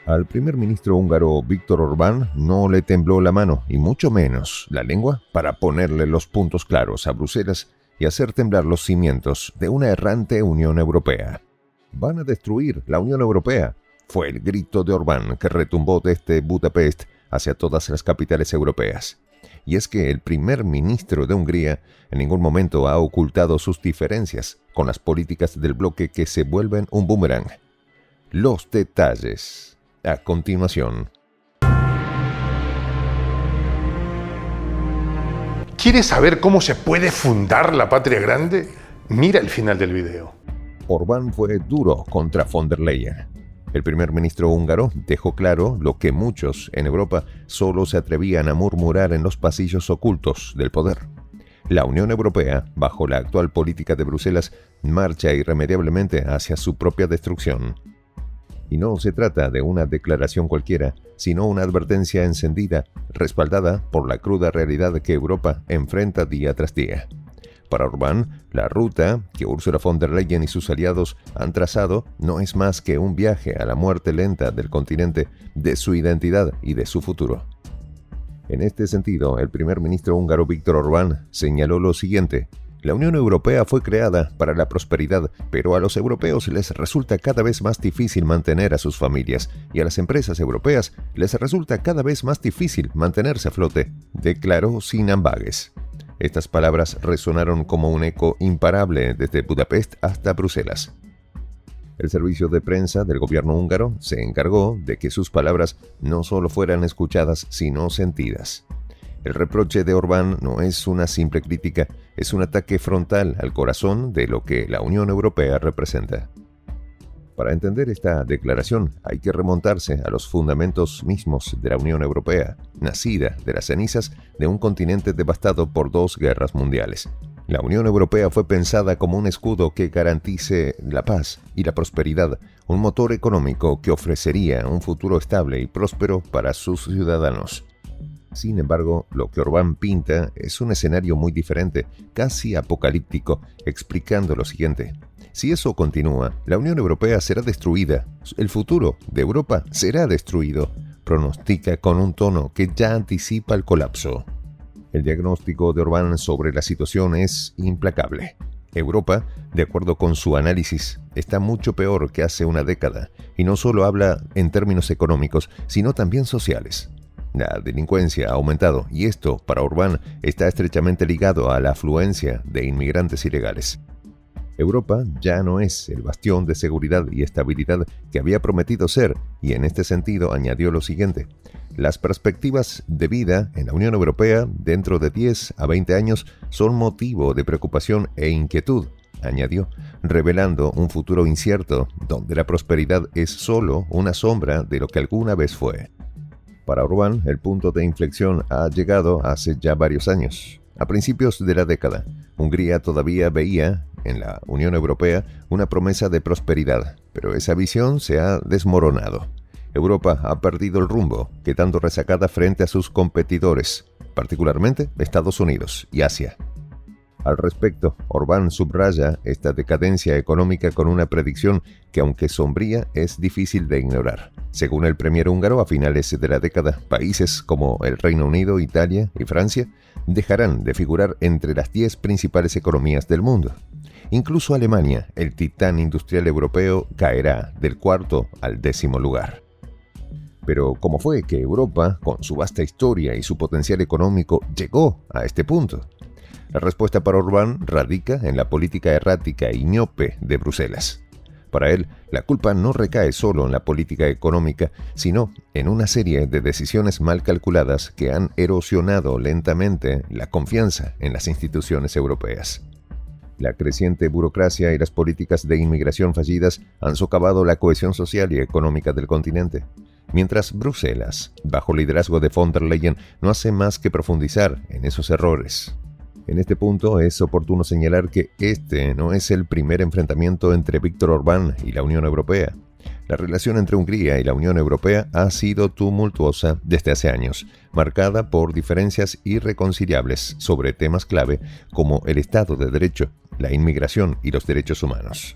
Al primer ministro húngaro Viktor Orbán no le tembló la mano, y mucho menos la lengua, para ponerle los puntos claros a Bruselas y hacer temblar los cimientos de una errante Unión Europea. «Van a destruir la Unión Europea», fue el grito de Orbán que retumbó desde Budapest hacia todas las capitales europeas. Y es que el primer ministro de Hungría en ningún momento ha ocultado sus diferencias con las políticas del bloque que se vuelven un boomerang. Los detalles a continuación. ¿Quieres saber cómo se puede fundar la patria grande? Mira el final del video. Orbán fue duro contra von der Leyen. El primer ministro húngaro dejó claro lo que muchos en Europa solo se atrevían a murmurar en los pasillos ocultos del poder. La Unión Europea, bajo la actual política de Bruselas, marcha irremediablemente hacia su propia destrucción. Y no se trata de una declaración cualquiera, sino una advertencia encendida, respaldada por la cruda realidad que Europa enfrenta día tras día. Para Orbán, la ruta que Ursula von der Leyen y sus aliados han trazado no es más que un viaje a la muerte lenta del continente, de su identidad y de su futuro. En este sentido, el primer ministro húngaro Viktor Orbán señaló lo siguiente: la Unión Europea fue creada para la prosperidad, pero a los europeos les resulta cada vez más difícil mantener a sus familias, y a las empresas europeas les resulta cada vez más difícil mantenerse a flote, declaró sin ambages. Estas palabras resonaron como un eco imparable desde Budapest hasta Bruselas. El servicio de prensa del gobierno húngaro se encargó de que sus palabras no solo fueran escuchadas, sino sentidas. El reproche de Orbán no es una simple crítica, es un ataque frontal al corazón de lo que la Unión Europea representa. Para entender esta declaración hay que remontarse a los fundamentos mismos de la Unión Europea, nacida de las cenizas de un continente devastado por 2 guerras mundiales. La Unión Europea fue pensada como un escudo que garantice la paz y la prosperidad, un motor económico que ofrecería un futuro estable y próspero para sus ciudadanos. Sin embargo, lo que Orbán pinta es un escenario muy diferente, casi apocalíptico, explicando lo siguiente: si eso continúa, la Unión Europea será destruida, el futuro de Europa será destruido, pronostica con un tono que ya anticipa el colapso. El diagnóstico de Orbán sobre la situación es implacable. Europa, de acuerdo con su análisis, está mucho peor que hace una década, y no solo habla en términos económicos, sino también sociales. La delincuencia ha aumentado, y esto, para Orbán, está estrechamente ligado a la afluencia de inmigrantes ilegales. Europa ya no es el bastión de seguridad y estabilidad que había prometido ser, y en este sentido añadió lo siguiente: las perspectivas de vida en la Unión Europea dentro de 10 a 20 años son motivo de preocupación e inquietud, añadió, revelando un futuro incierto donde la prosperidad es solo una sombra de lo que alguna vez fue. Para Orbán, el punto de inflexión ha llegado hace ya varios años. A principios de la década, Hungría todavía veía en la Unión Europea una promesa de prosperidad, pero esa visión se ha desmoronado. Europa ha perdido el rumbo, quedando rezagada frente a sus competidores, particularmente Estados Unidos y Asia. Al respecto, Orbán subraya esta decadencia económica con una predicción que, aunque sombría, es difícil de ignorar. Según el premier húngaro, a finales de la década, países como el Reino Unido, Italia y Francia dejarán de figurar entre las 10 principales economías del mundo. Incluso Alemania, el titán industrial europeo, caerá del 4º al 10º lugar. Pero ¿cómo fue que Europa, con su vasta historia y su potencial económico, llegó a este punto? La respuesta para Orbán radica en la política errática y miope de Bruselas. Para él, la culpa no recae solo en la política económica, sino en una serie de decisiones mal calculadas que han erosionado lentamente la confianza en las instituciones europeas. La creciente burocracia y las políticas de inmigración fallidas han socavado la cohesión social y económica del continente, mientras Bruselas, bajo liderazgo de von der Leyen, no hace más que profundizar en esos errores. En este punto es oportuno señalar que este no es el primer enfrentamiento entre Viktor Orbán y la Unión Europea. La relación entre Hungría y la Unión Europea ha sido tumultuosa desde hace años, marcada por diferencias irreconciliables sobre temas clave como el Estado de Derecho, la inmigración y los derechos humanos.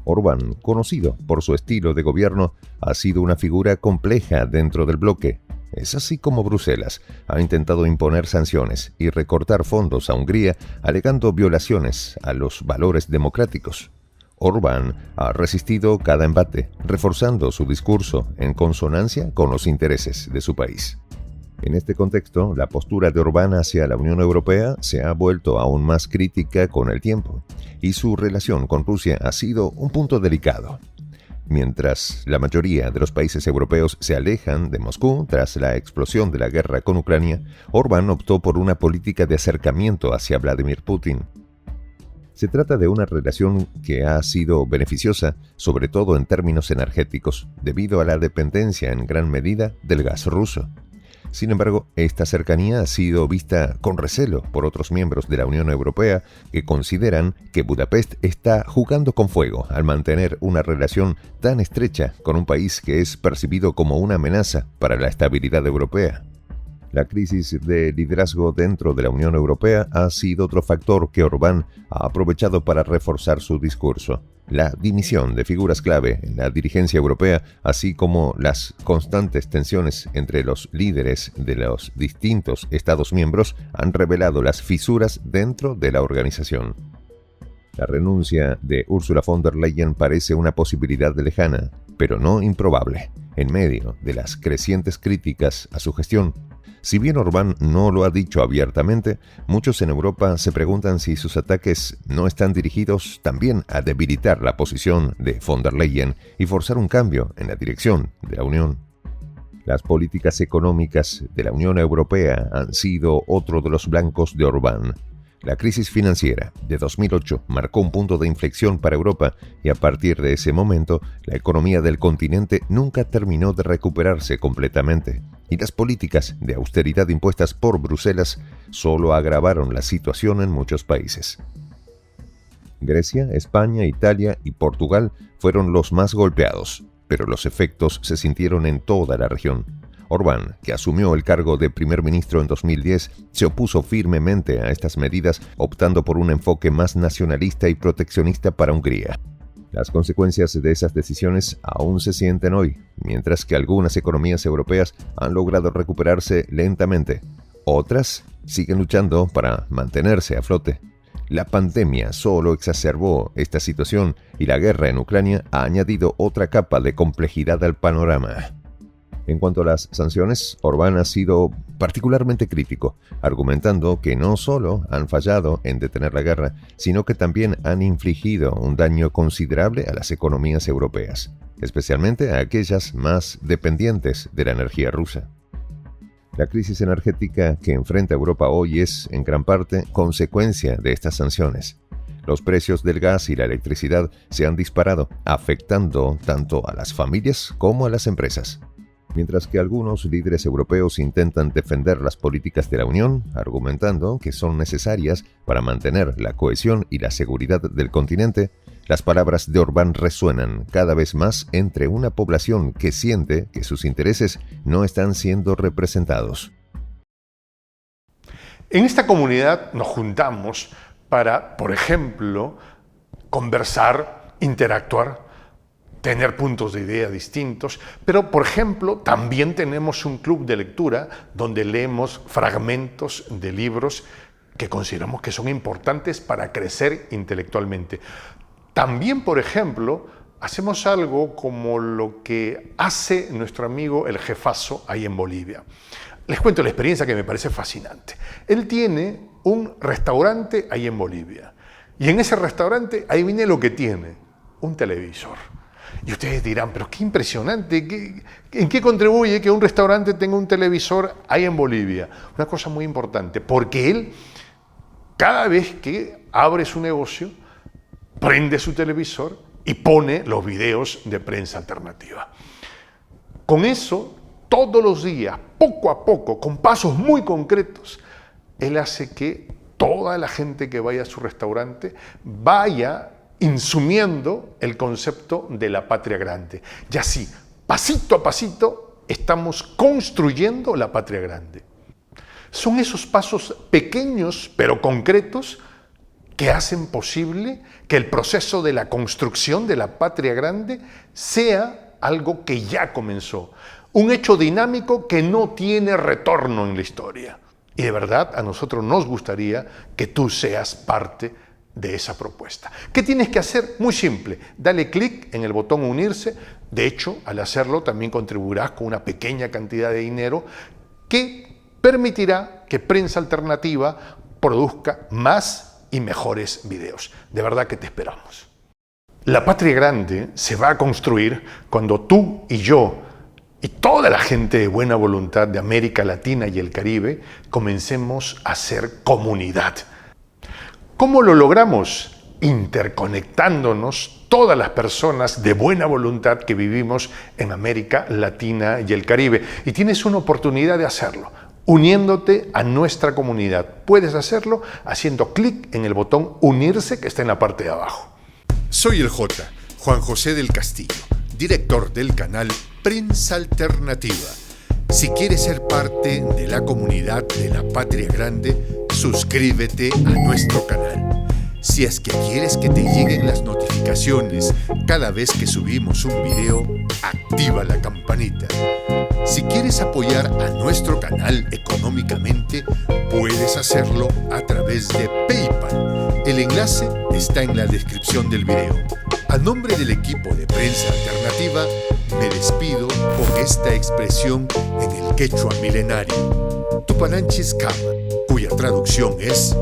Orbán, conocido por su estilo de gobierno, ha sido una figura compleja dentro del bloque. Es así como Bruselas ha intentado imponer sanciones y recortar fondos a Hungría, alegando violaciones a los valores democráticos. Orbán ha resistido cada embate, reforzando su discurso en consonancia con los intereses de su país. En este contexto, la postura de Orbán hacia la Unión Europea se ha vuelto aún más crítica con el tiempo, y su relación con Rusia ha sido un punto delicado. Mientras la mayoría de los países europeos se alejan de Moscú tras la explosión de la guerra con Ucrania, Orbán optó por una política de acercamiento hacia Vladimir Putin. Se trata de una relación que ha sido beneficiosa, sobre todo en términos energéticos, debido a la dependencia en gran medida del gas ruso. Sin embargo, esta cercanía ha sido vista con recelo por otros miembros de la Unión Europea que consideran que Budapest está jugando con fuego al mantener una relación tan estrecha con un país que es percibido como una amenaza para la estabilidad europea. La crisis de liderazgo dentro de la Unión Europea ha sido otro factor que Orbán ha aprovechado para reforzar su discurso. La dimisión de figuras clave en la dirigencia europea, así como las constantes tensiones entre los líderes de los distintos Estados miembros, han revelado las fisuras dentro de la organización. La renuncia de Ursula von der Leyen parece una posibilidad lejana, pero no improbable, en medio de las crecientes críticas a su gestión. Si bien Orbán no lo ha dicho abiertamente, muchos en Europa se preguntan si sus ataques no están dirigidos también a debilitar la posición de von der Leyen y forzar un cambio en la dirección de la Unión. Las políticas económicas de la Unión Europea han sido otro de los blancos de Orbán. La crisis financiera de 2008 marcó un punto de inflexión para Europa y a partir de ese momento la economía del continente nunca terminó de recuperarse completamente y las políticas de austeridad impuestas por Bruselas solo agravaron la situación en muchos países. Grecia, España, Italia y Portugal fueron los más golpeados, pero los efectos se sintieron en toda la región. Orbán, que asumió el cargo de primer ministro en 2010, se opuso firmemente a estas medidas, optando por un enfoque más nacionalista y proteccionista para Hungría. Las consecuencias de esas decisiones aún se sienten hoy, mientras que algunas economías europeas han logrado recuperarse lentamente. Otras siguen luchando para mantenerse a flote. La pandemia solo exacerbó esta situación y la guerra en Ucrania ha añadido otra capa de complejidad al panorama. En cuanto a las sanciones, Orbán ha sido particularmente crítico, argumentando que no solo han fallado en detener la guerra, sino que también han infligido un daño considerable a las economías europeas, especialmente a aquellas más dependientes de la energía rusa. La crisis energética que enfrenta Europa hoy es, en gran parte, consecuencia de estas sanciones. Los precios del gas y la electricidad se han disparado, afectando tanto a las familias como a las empresas. Mientras que algunos líderes europeos intentan defender las políticas de la Unión, argumentando que son necesarias para mantener la cohesión y la seguridad del continente, las palabras de Orbán resuenan cada vez más entre una población que siente que sus intereses no están siendo representados. En esta comunidad nos juntamos para, por ejemplo, conversar, interactuar, tener puntos de idea distintos, pero, por ejemplo, también tenemos un club de lectura donde leemos fragmentos de libros que consideramos que son importantes para crecer intelectualmente. También, por ejemplo, hacemos algo como lo que hace nuestro amigo el jefazo ahí en Bolivia. Les cuento la experiencia que me parece fascinante. Él tiene un restaurante ahí en Bolivia y en ese restaurante, ahí viene lo que tiene, un televisor. Y ustedes dirán, pero qué impresionante, ¿en qué contribuye que un restaurante tenga un televisor ahí en Bolivia? Una cosa muy importante, porque él, cada vez que abre su negocio, prende su televisor y pone los videos de prensa alternativa. Con eso, todos los días, poco a poco, con pasos muy concretos, él hace que toda la gente que vaya a su restaurante vaya insumiendo el concepto de la patria grande. Y así, pasito a pasito, estamos construyendo la patria grande. Son esos pasos pequeños pero concretos que hacen posible que el proceso de la construcción de la patria grande sea algo que ya comenzó, un hecho dinámico que no tiene retorno en la historia. Y de verdad a nosotros nos gustaría que tú seas parte de esa propuesta. ¿Qué tienes que hacer? Muy simple, dale clic en el botón unirse. De hecho, al hacerlo también contribuirás con una pequeña cantidad de dinero que permitirá que Prensa Alternativa produzca más y mejores videos. De verdad que te esperamos. La patria grande se va a construir cuando tú y yo y toda la gente de buena voluntad de América Latina y el Caribe comencemos a ser comunidad. ¿Cómo lo logramos? Interconectándonos todas las personas de buena voluntad que vivimos en América Latina y el Caribe. Y tienes una oportunidad de hacerlo, uniéndote a nuestra comunidad. Puedes hacerlo haciendo clic en el botón unirse que está en la parte de abajo. Soy el J, Juan José del Castillo, director del canal Prensa Alternativa. Si quieres ser parte de la comunidad de la Patria Grande, suscríbete a nuestro canal. Si es que quieres que te lleguen las notificaciones cada vez que subimos un video, activa la campanita. Si quieres apoyar a nuestro canal económicamente, puedes hacerlo a través de PayPal. El enlace está en la descripción del video. A nombre del equipo de Prensa Alternativa, me despido con esta expresión en el quechua milenario, Tupananchis Kama, cuya traducción es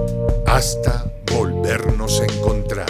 hasta volvernos a encontrar.